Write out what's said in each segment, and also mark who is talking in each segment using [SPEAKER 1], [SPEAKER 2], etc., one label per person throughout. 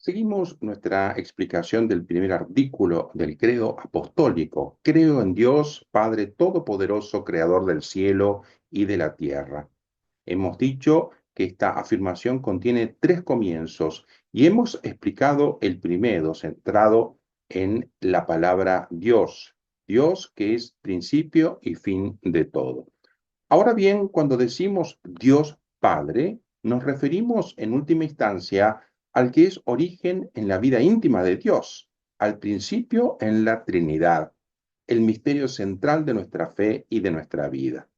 [SPEAKER 1] Seguimos nuestra explicación del primer artículo del credo apostólico. Creo en Dios, Padre Todopoderoso, Creador del cielo y de la tierra. Hemos dicho que esta afirmación contiene tres comienzos y hemos explicado el primero, centrado en la palabra Dios. Dios que es principio y fin de todo. Ahora bien, cuando decimos Dios Padre, nos referimos en última instancia al que es origen en la vida íntima de Dios, al principio en la Trinidad, el misterio central de nuestra fe y de nuestra vida.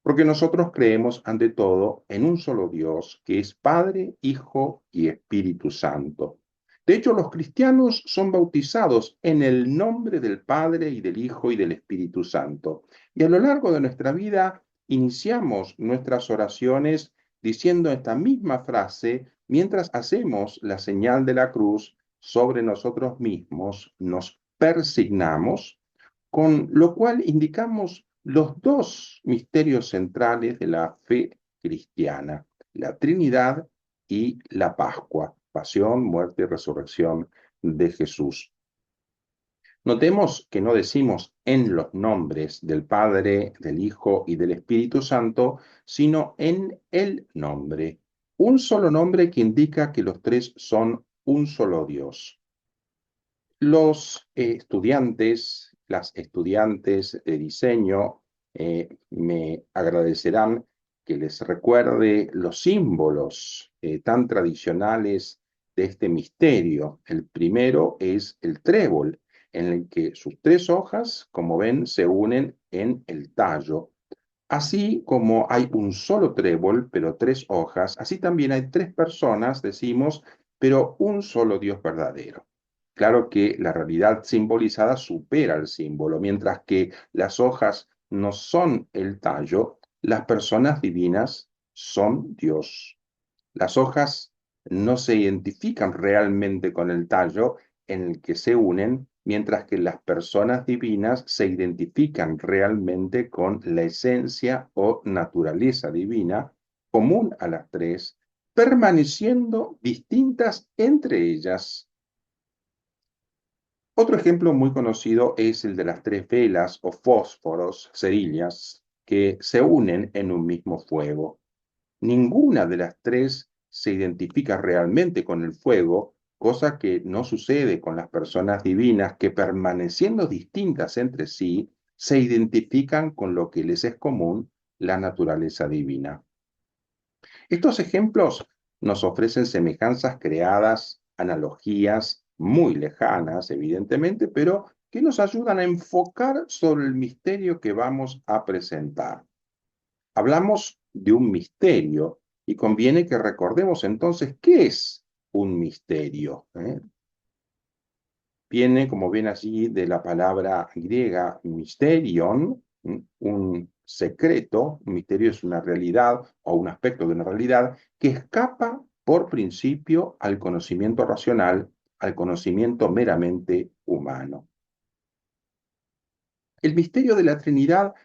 [SPEAKER 1] Porque nosotros creemos ante todo en un solo Dios, que es Padre, Hijo y Espíritu Santo. De hecho, los cristianos son bautizados en el nombre del Padre y del Hijo y del Espíritu Santo. Y a lo largo de nuestra vida iniciamos nuestras oraciones diciendo esta misma frase mientras hacemos la señal de la cruz sobre nosotros mismos, nos persignamos, con lo cual indicamos los dos misterios centrales de la fe cristiana, la Trinidad y la Pascua, pasión, muerte y resurrección de Jesús. Notemos que no decimos en los nombres del Padre, del Hijo y del Espíritu Santo, sino en el nombre, un solo nombre que indica que los tres son un solo Dios. Los estudiantes, las estudiantes de diseño me agradecerán que les recuerde los símbolos tan tradicionales de este misterio. El primero es el trébol, en el que sus tres hojas, como ven, se unen en el tallo. Así como hay un solo trébol, pero tres hojas, así también hay tres personas, decimos, pero un solo Dios verdadero. Claro que la realidad simbolizada supera el símbolo, mientras que las hojas no son el tallo, las personas divinas son Dios. Las hojas no se identifican realmente con el tallo en el que se unen, mientras que las personas divinas se identifican realmente con la esencia o naturaleza divina común a las tres, permaneciendo distintas entre ellas. Otro ejemplo muy conocido es el de las tres velas o fósforos, cerillas, que se unen en un mismo fuego. Ninguna de las tres se identifica realmente con el fuego, cosa que no sucede con las personas divinas que, permaneciendo distintas entre sí, se identifican con lo que les es común, la naturaleza divina. Estos ejemplos nos ofrecen semejanzas creadas, analogías muy lejanas, evidentemente, pero que nos ayudan a enfocar sobre el misterio que vamos a presentar. Hablamos de un misterio y conviene que recordemos entonces qué es un misterio. Viene, como ven allí, de la palabra griega mysterion, un secreto. Un misterio es una realidad o un aspecto de una realidad que escapa por principio al conocimiento racional, al conocimiento meramente humano. El misterio de la Trinidad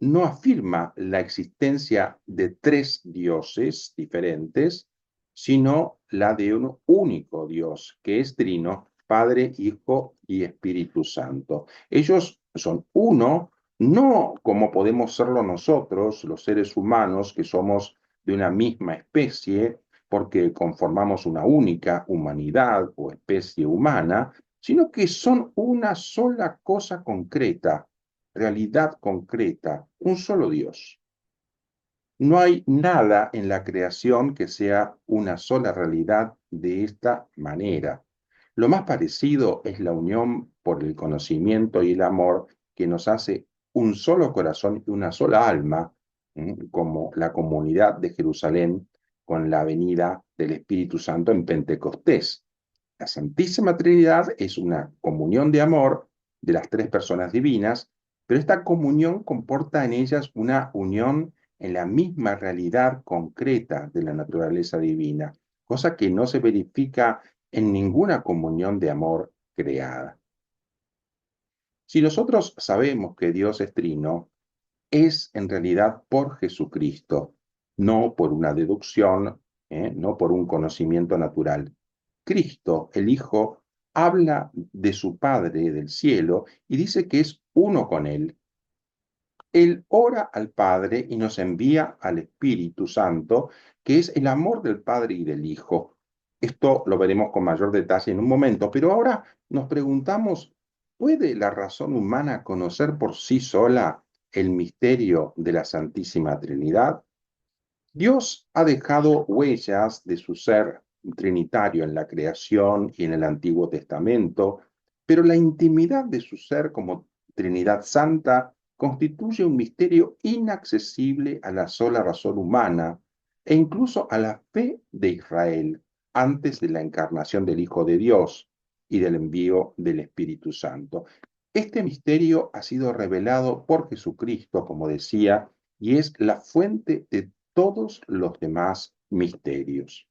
[SPEAKER 1] no afirma la existencia de tres dioses diferentes, sino la de un único Dios, que es trino, Padre, Hijo y Espíritu Santo. Ellos son uno, no como podemos serlo nosotros, los seres humanos, que somos de una misma especie, porque conformamos una única humanidad o especie humana, sino que son una sola cosa concreta, realidad concreta, un solo Dios. No hay nada en la creación que sea una sola realidad de esta manera. Lo más parecido es la unión por el conocimiento y el amor que nos hace un solo corazón y una sola alma, como la comunidad de Jerusalén con la venida del Espíritu Santo en Pentecostés. La Santísima Trinidad es una comunión de amor de las tres personas divinas, pero esta comunión comporta en ellas una unión en la misma realidad concreta de la naturaleza divina, cosa que no se verifica en ninguna comunión de amor creada. Si nosotros sabemos que Dios es trino, es en realidad por Jesucristo, no por una deducción, no por un conocimiento natural. Cristo, el Hijo, habla de su Padre del cielo y dice que es uno con Él. Él ora al Padre y nos envía al Espíritu Santo, que es el amor del Padre y del Hijo. Esto lo veremos con mayor detalle en un momento, pero ahora nos preguntamos, ¿puede la razón humana conocer por sí sola el misterio de la Santísima Trinidad? Dios ha dejado huellas de su ser trinitario en la creación y en el Antiguo Testamento, pero la intimidad de su ser como Trinidad Santa constituye un misterio inaccesible a la sola razón humana e incluso a la fe de Israel antes de la encarnación del Hijo de Dios y del envío del Espíritu Santo. Este misterio ha sido revelado por Jesucristo, como decía, y es la fuente de todos los demás misterios.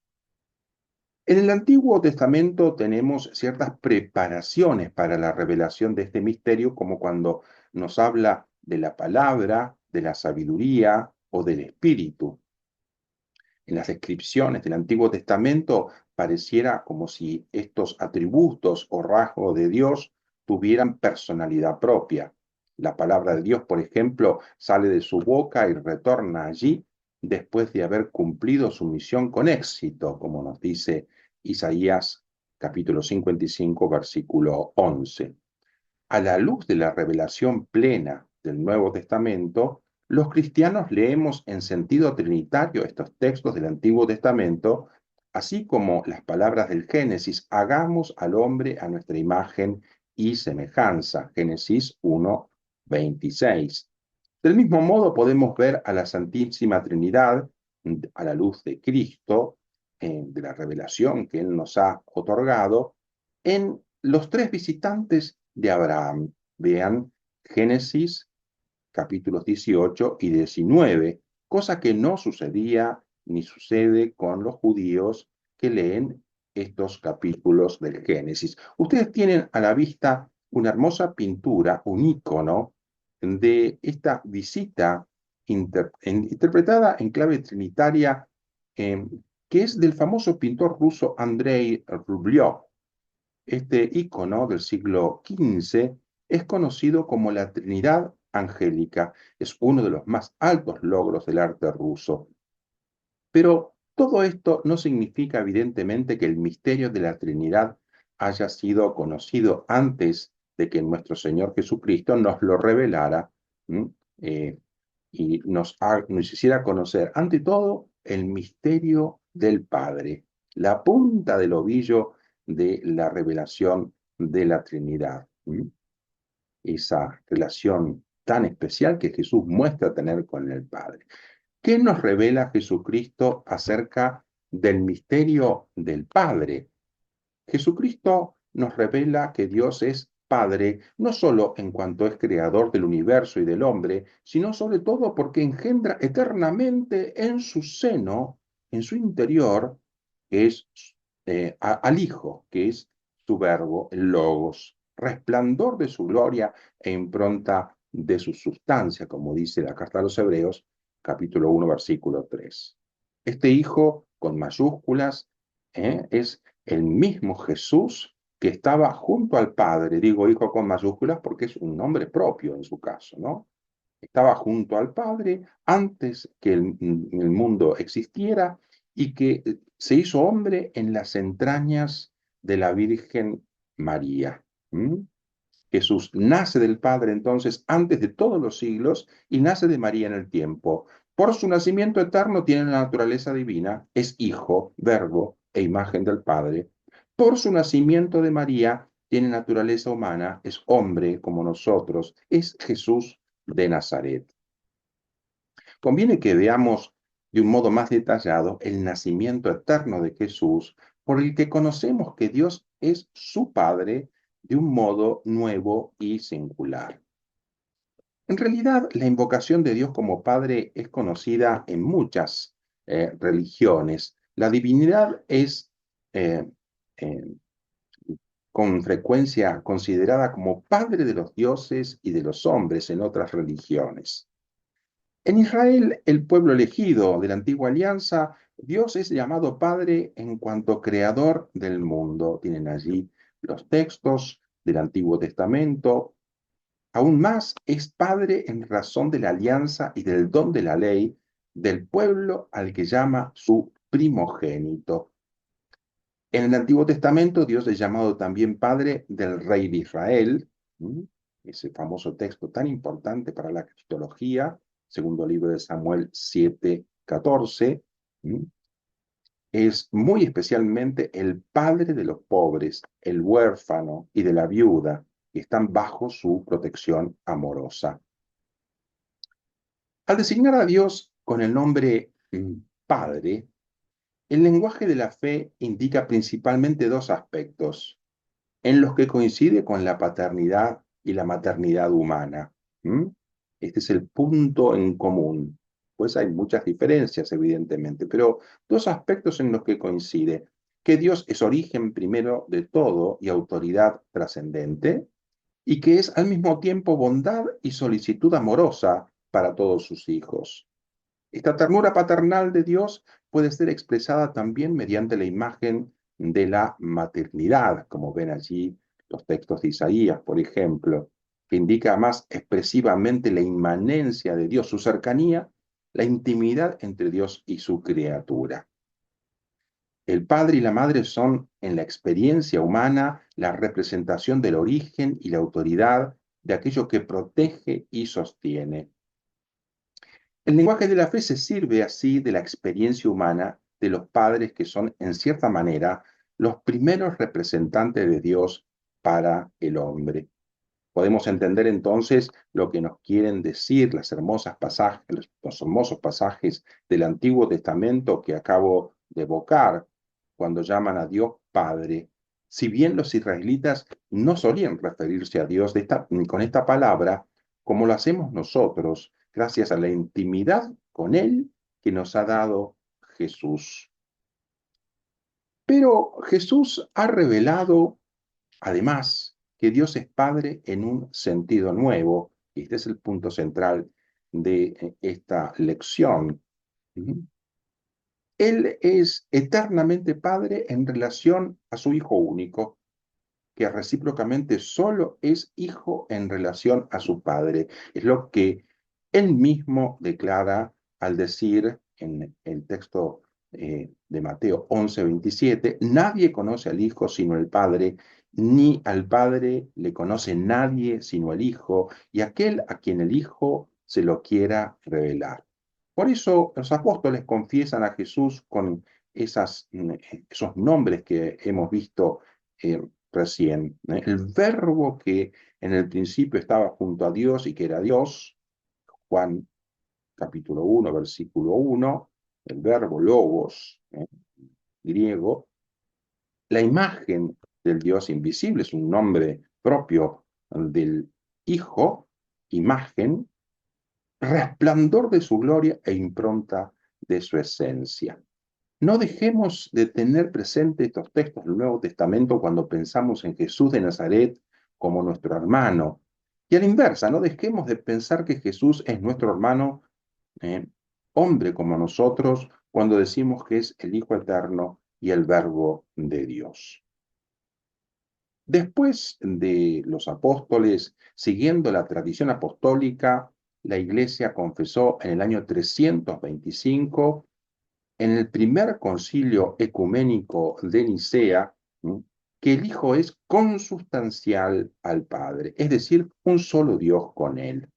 [SPEAKER 1] En el Antiguo Testamento tenemos ciertas preparaciones para la revelación de este misterio, como cuando nos habla de la palabra, de la sabiduría o del espíritu. En las descripciones del Antiguo Testamento pareciera como si estos atributos o rasgos de Dios tuvieran personalidad propia. La palabra de Dios, por ejemplo, sale de su boca y retorna allí después de haber cumplido su misión con éxito, como nos dice Isaías capítulo 55, versículo 11. A la luz de la revelación plena del Nuevo Testamento, los cristianos leemos en sentido trinitario estos textos del Antiguo Testamento, así como las palabras del Génesis, hagamos al hombre a nuestra imagen y semejanza, Génesis 1, 26. Del mismo modo podemos ver a la Santísima Trinidad a la luz de Cristo, de la revelación que Él nos ha otorgado, en los tres visitantes de Abraham. Vean Génesis capítulos 18 y 19, cosa que no sucedía ni sucede con los judíos que leen estos capítulos del Génesis. Ustedes tienen a la vista una hermosa pintura, un ícono de esta visita interpretada en clave trinitaria, eh, que es del famoso pintor ruso Andrei Rublev. Este ícono del siglo XV es conocido como la Trinidad Angélica. Es uno de los más altos logros del arte ruso. Pero todo esto no significa evidentemente que el misterio de la Trinidad haya sido conocido antes de que nuestro Señor Jesucristo nos lo revelara, eh, y nos hiciera conocer, ante todo, el misterio del Padre, la punta del ovillo de la revelación de la Trinidad. Esa relación tan especial que Jesús muestra tener con el Padre. ¿Qué nos revela Jesucristo acerca del misterio del Padre? Jesucristo nos revela que Dios es Padre, no solo en cuanto es creador del universo y del hombre, sino sobre todo porque engendra eternamente en su seno, en su interior, que es al Hijo, que es su verbo, el Logos, resplandor de su gloria e impronta de su sustancia, como dice la carta a los Hebreos, capítulo 1, versículo 3. Este Hijo, con mayúsculas, es el mismo Jesús que estaba junto al Padre, digo hijo con mayúsculas porque es un nombre propio en su caso, ¿no? Estaba junto al Padre antes que el mundo existiera y que se hizo hombre en las entrañas de la Virgen María. ¿Mm? Jesús nace del Padre entonces antes de todos los siglos y nace de María en el tiempo. Por su nacimiento eterno tiene la naturaleza divina, es hijo, verbo e imagen del Padre. Por su nacimiento de María tiene naturaleza humana, es hombre como nosotros, es Jesús de Nazaret. Conviene que veamos de un modo más detallado el nacimiento eterno de Jesús, por el que conocemos que Dios es su Padre de un modo nuevo y singular. En realidad, la invocación de Dios como Padre es conocida en muchas religiones. La divinidad es eh, eh, con frecuencia considerada como Padre de los dioses y de los hombres en otras religiones. En Israel, el pueblo elegido de la antigua alianza Dios es llamado Padre en cuanto creador del mundo. Tienen allí los textos del Antiguo Testamento. Aún más, es Padre en razón de la alianza y del don de la ley del pueblo al que llama su primogénito. En el Antiguo Testamento, Dios es llamado también Padre del Rey de Israel, ese famoso texto tan importante para la cristología, segundo libro de Samuel 7:14. Es muy especialmente el padre de los pobres, el huérfano y de la viuda, que están bajo su protección amorosa. Al designar a Dios con el nombre Padre, el lenguaje de la fe indica principalmente dos aspectos, en los que coincide con la paternidad y la maternidad humana. Este es el punto en común. Pues hay muchas diferencias, evidentemente, pero dos aspectos en los que coincide: que Dios es origen primero de todo y autoridad trascendente, y que es al mismo tiempo bondad y solicitud amorosa para todos sus hijos. Esta ternura paternal de Dios puede ser expresada también mediante la imagen de la maternidad, como ven allí los textos de Isaías, por ejemplo, que indica más expresivamente la inmanencia de Dios, su cercanía, la intimidad entre Dios y su criatura. El padre y la madre son, en la experiencia humana, la representación del origen y la autoridad de aquello que protege y sostiene. El lenguaje de la fe se sirve así de la experiencia humana de los padres que son, en cierta manera, los primeros representantes de Dios para el hombre. Podemos entender entonces lo que nos quieren decir los hermosos pasajes del Antiguo Testamento que acabo de evocar, cuando llaman a Dios Padre. Si bien los israelitas no solían referirse a Dios con esta palabra, como lo hacemos nosotros, gracias a la intimidad con Él que nos ha dado Jesús. Pero Jesús ha revelado, además, que Dios es Padre en un sentido nuevo, y este es el punto central de esta lección. Él es eternamente Padre en relación a su Hijo único, que recíprocamente solo es hijo en relación a su padre. Es lo que él mismo declara al decir en el texto de Mateo 11:27, nadie conoce al Hijo sino el Padre, ni al Padre le conoce nadie sino el Hijo, y aquel a quien el Hijo se lo quiera revelar. Por eso los apóstoles confiesan a Jesús con esos nombres que hemos visto recién. El verbo que en el principio estaba junto a Dios y que era Dios, Juan capítulo 1, versículo 1, el verbo logos, griego, la imagen del Dios invisible, es un nombre propio del Hijo, imagen, resplandor de su gloria e impronta de su esencia. No dejemos de tener presente estos textos del Nuevo Testamento cuando pensamos en Jesús de Nazaret como nuestro hermano. Y a la inversa, no dejemos de pensar que Jesús es nuestro hermano, hombre como nosotros, cuando decimos que es el Hijo eterno y el Verbo de Dios. Después de los apóstoles, siguiendo la tradición apostólica, la Iglesia confesó en el año 325, en el primer concilio ecuménico de Nicea, que el Hijo es consustancial al Padre, es decir, un solo Dios con Él.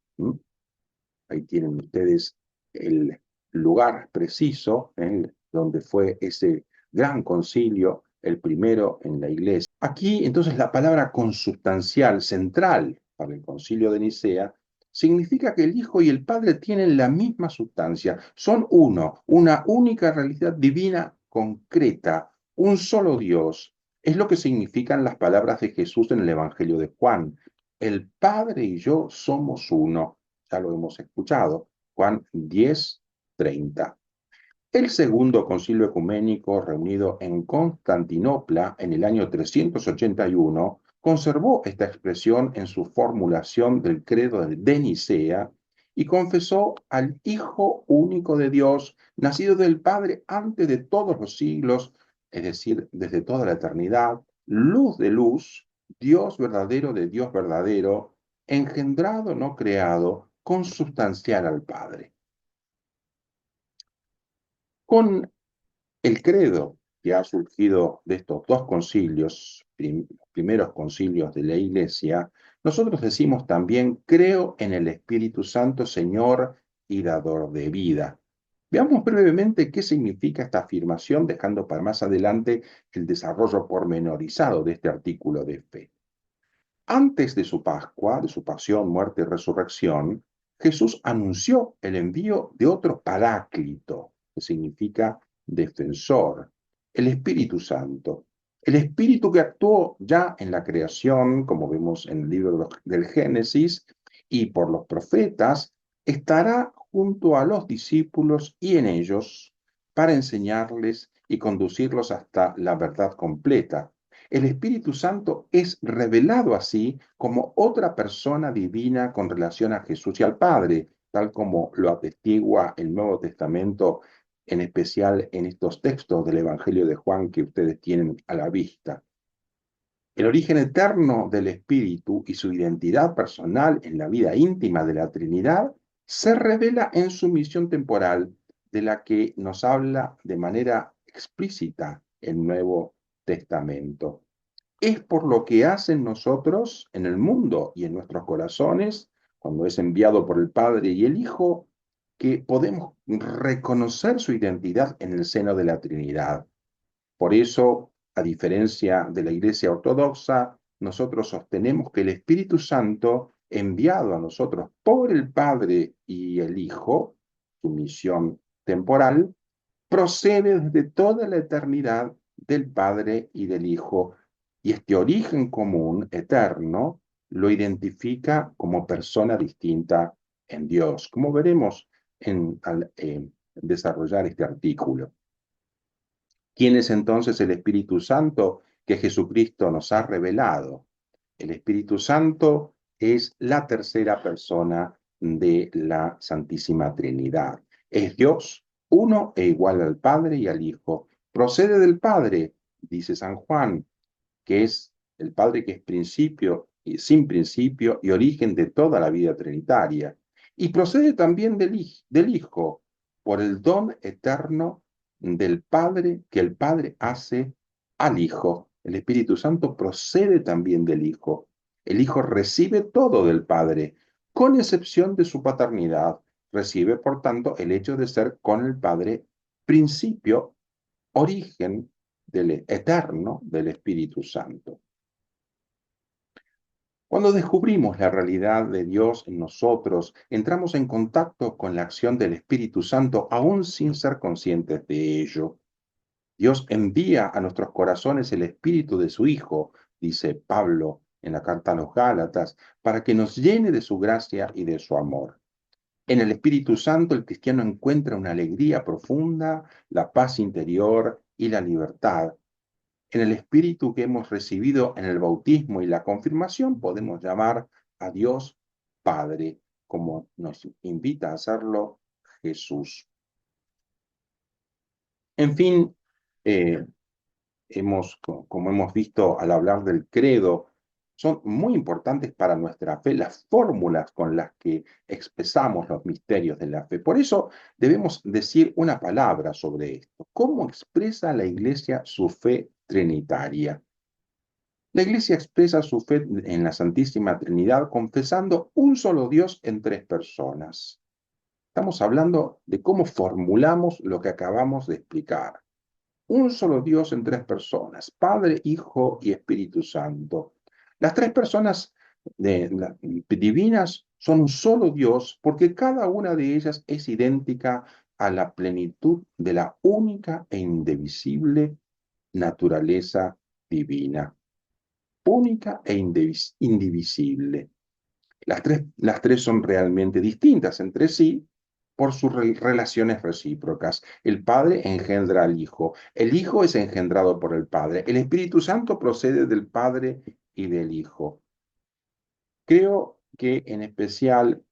[SPEAKER 1] Ahí tienen ustedes el lugar preciso donde fue ese gran concilio, el primero en la Iglesia. Aquí, entonces, la palabra consustancial, central para el concilio de Nicea, significa que el Hijo y el Padre tienen la misma sustancia, son uno, una única realidad divina concreta, un solo Dios. Es lo que significan las palabras de Jesús en el Evangelio de Juan. El Padre y yo somos uno. Ya lo hemos escuchado. Juan 10:30. El segundo concilio ecuménico, reunido en Constantinopla en el año 381, conservó esta expresión en su formulación del credo de Nicea y confesó al Hijo único de Dios, nacido del Padre antes de todos los siglos, es decir, desde toda la eternidad, luz de luz, Dios verdadero de Dios verdadero, engendrado, no creado, consubstancial al Padre. Con el credo que ha surgido de estos dos concilios, primeros concilios de la Iglesia, nosotros decimos también, creo en el Espíritu Santo, Señor y dador de vida. Veamos brevemente qué significa esta afirmación, dejando para más adelante el desarrollo pormenorizado de este artículo de fe. Antes de su Pascua, de su pasión, muerte y resurrección, Jesús anunció el envío de otro paráclito, que significa defensor, el Espíritu Santo. El Espíritu que actuó ya en la creación, como vemos en el libro del Génesis, y por los profetas, estará junto a los discípulos y en ellos para enseñarles y conducirlos hasta la verdad completa. El Espíritu Santo es revelado así como otra persona divina con relación a Jesús y al Padre, tal como lo atestigua el Nuevo Testamento, en especial en estos textos del Evangelio de Juan que ustedes tienen a la vista. El origen eterno del Espíritu y su identidad personal en la vida íntima de la Trinidad se revela en su misión temporal, de la que nos habla de manera explícita el Nuevo Testamento. Es por lo que hace en nosotros, en el mundo y en nuestros corazones, cuando es enviado por el Padre y el Hijo, que podemos reconocer su identidad en el seno de la Trinidad. Por eso, a diferencia de la Iglesia Ortodoxa, nosotros sostenemos que el Espíritu Santo, enviado a nosotros por el Padre y el Hijo, su misión temporal, procede desde toda la eternidad del Padre y del Hijo, y este origen común, eterno, lo identifica como persona distinta en Dios, como veremos al desarrollar este artículo. ¿Quién es entonces el Espíritu Santo que Jesucristo nos ha revelado? El Espíritu Santo es la tercera persona de la Santísima Trinidad. Es Dios, uno e igual al Padre y al Hijo. Procede del Padre, dice San Juan, que es el Padre que es principio y sin principio y origen de toda la vida trinitaria. Y procede también del Hijo, por el don eterno del Padre que el Padre hace al Hijo. El Espíritu Santo procede también del Hijo. El Hijo recibe todo del Padre, con excepción de su paternidad. Recibe, por tanto, el hecho de ser con el Padre principio, origen del eterno del Espíritu Santo. Cuando descubrimos la realidad de Dios en nosotros, entramos en contacto con la acción del Espíritu Santo aún sin ser conscientes de ello. Dios envía a nuestros corazones el Espíritu de su Hijo, dice Pablo en la carta a los Gálatas, para que nos llene de su gracia y de su amor. En el Espíritu Santo el cristiano encuentra una alegría profunda, la paz interior y la libertad. En el Espíritu que hemos recibido en el bautismo y la confirmación podemos llamar a Dios Padre, como nos invita a hacerlo Jesús. En fin, eh, como hemos visto al hablar del credo, son muy importantes para nuestra fe las fórmulas con las que expresamos los misterios de la fe. Por eso debemos decir una palabra sobre esto. ¿Cómo expresa la Iglesia su fe trinitaria? La Iglesia expresa su fe en la Santísima Trinidad confesando un solo Dios en tres personas. Estamos hablando de cómo formulamos lo que acabamos de explicar. Un solo Dios en tres personas, Padre, Hijo y Espíritu Santo. Las tres personas divinas son un solo Dios porque cada una de ellas es idéntica a la plenitud de la única e indivisible naturaleza divina. Única e indivisible. Las tres son realmente distintas entre sí por sus relaciones recíprocas. El Padre engendra al Hijo, el Hijo es engendrado por el Padre, el Espíritu Santo procede del Padre y del Hijo. Creo que en especial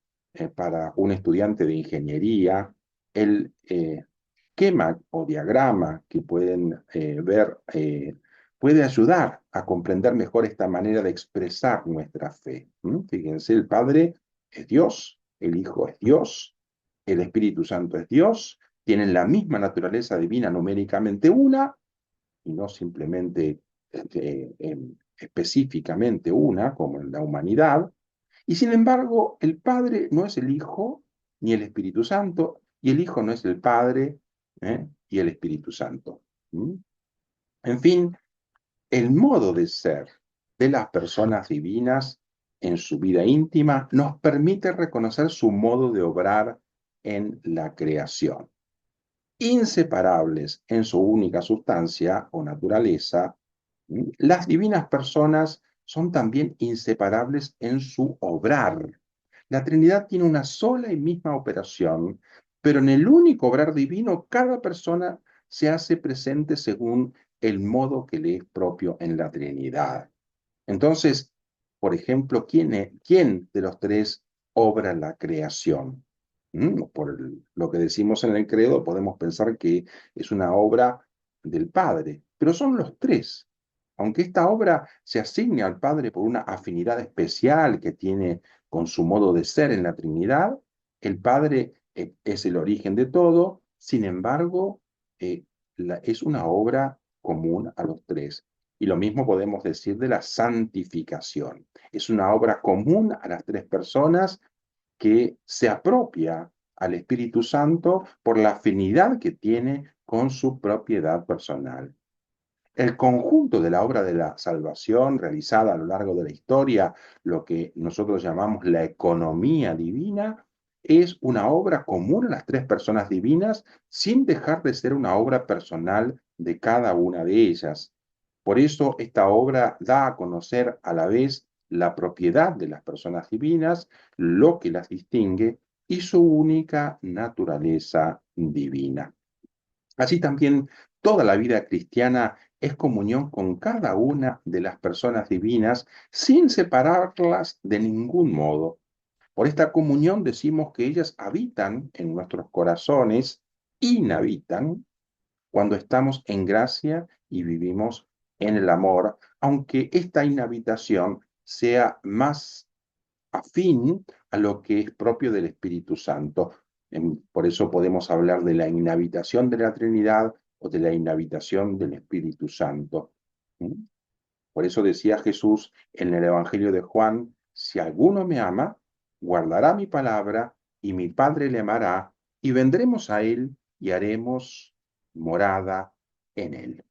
[SPEAKER 1] para un estudiante de ingeniería, el esquema o diagrama que pueden ver puede ayudar a comprender mejor esta manera de expresar nuestra fe. Fíjense, el Padre es Dios, el Hijo es Dios, el Espíritu Santo es Dios, tienen la misma naturaleza divina numéricamente una, y no simplemente específicamente una, como en la humanidad, y sin embargo, el Padre no es el Hijo ni el Espíritu Santo, y el Hijo no es el Padre y el Espíritu Santo. ¿Mm? En fin, el modo de ser de las personas divinas en su vida íntima nos permite reconocer su modo de obrar en la creación. Inseparables en su única sustancia o naturaleza, las divinas personas son también inseparables en su obrar. La Trinidad tiene una sola y misma operación, pero en el único obrar divino, cada persona se hace presente según el modo que le es propio en la Trinidad. Entonces, por ejemplo, ¿quién de los tres obra la creación? Lo que decimos en el credo, podemos pensar que es una obra del Padre, pero son los tres. Aunque esta obra se asigne al Padre por una afinidad especial que tiene con su modo de ser en la Trinidad, el Padre es el origen de todo, sin embargo, es una obra común a los tres. Y lo mismo podemos decir de la santificación. Es una obra común a las tres personas que se apropia al Espíritu Santo por la afinidad que tiene con su propiedad personal. El conjunto de la obra de la salvación realizada a lo largo de la historia, lo que nosotros llamamos la economía divina, es una obra común a las tres personas divinas sin dejar de ser una obra personal de cada una de ellas. Por eso esta obra da a conocer a la vez la propiedad de las personas divinas, lo que las distingue y su única naturaleza divina. Así también toda la vida cristiana es comunión con cada una de las personas divinas sin separarlas de ningún modo. Por esta comunión decimos que ellas habitan en nuestros corazones, inhabitan cuando estamos en gracia y vivimos en el amor, aunque esta inhabitación sea más afín a lo que es propio del Espíritu Santo. Por eso podemos hablar de la inhabitación de la Trinidad o de la inhabitación del Espíritu Santo. ¿Mm? Por eso decía Jesús en el Evangelio de Juan, si alguno me ama, guardará mi palabra y mi Padre le amará y vendremos a él y haremos morada en él.